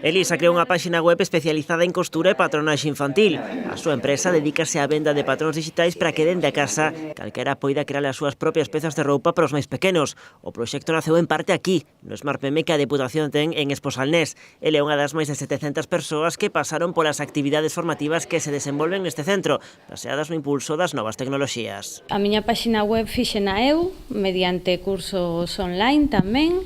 Elisa creou unha páxina web especializada en costura e patronaxe infantil. A súa empresa dedícase á venda de patróns digitais para que dende a casa calquera poida crear as súas propias pezas de roupa para os máis pequenos. O proxecto naceu en parte aquí, no Smart PM que a Deputación ten en Esposalnés. Ele é unha das máis de 700 persoas que pasaron polas actividades formativas que se desenvolven neste centro, baseadas no impulso das novas tecnoloxías. A miña páxina web fixena eu, mediante cursos online tamén.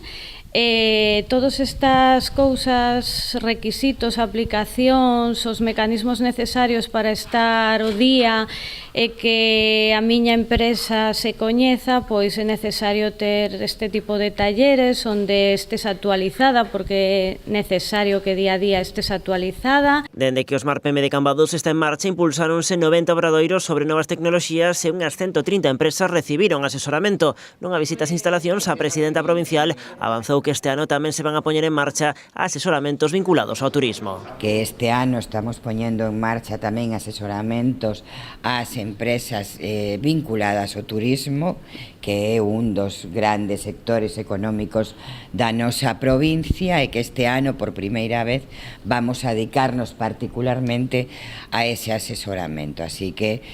Todas estas cousas, requisitos, aplicacións, os mecanismos necesarios para estar o día e que a miña empresa se coñeza, pois é necesario ter este tipo de talleres onde estés actualizada, porque é necesario que día a día estés actualizada. Dende que o Smart PM de Cambados está en marcha, impulsáronse 90 obradoiros sobre novas tecnoloxías e unhas 130 empresas recibiron asesoramento. Nunha visita ás instalacións, a presidenta provincial avanzou que este ano tamén se van a poñer en marcha asesoramentos vinculados ao turismo. Que este ano estamos poñendo en marcha tamén asesoramentos ás empresas vinculadas ao turismo, que é un dos grandes sectores económicos da nosa provincia e que este ano, por primeira vez, vamos a dedicarnos particularmente a ese asesoramento. Así que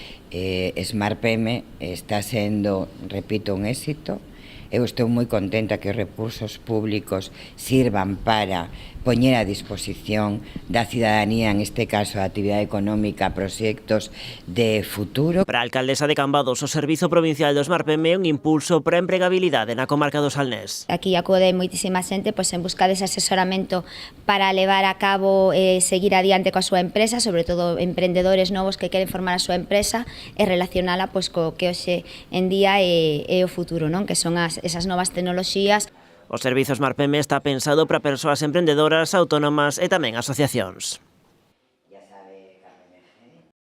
Smart PM está sendo, repito, un éxito. Eu estou moi contenta que os recursos públicos sirvan para poñer a disposición da cidadanía, en este caso a actividade económica, proxectos de futuro. Para a alcaldesa de Cambados, o Servizo Provincial do Smart PM é un impulso para a empregabilidade na comarca do Salnés. Aquí acode moitísima xente en busca dese asesoramento para levar a cabo seguir adiante coa súa empresa, sobre todo emprendedores novos que queren formar a súa empresa e relacionala co que hoxe en día é o futuro, non? Que son esas novas tecnoloxías. O servizo Smart PM está pensado para persoas emprendedoras, autónomas e tamén asociacións.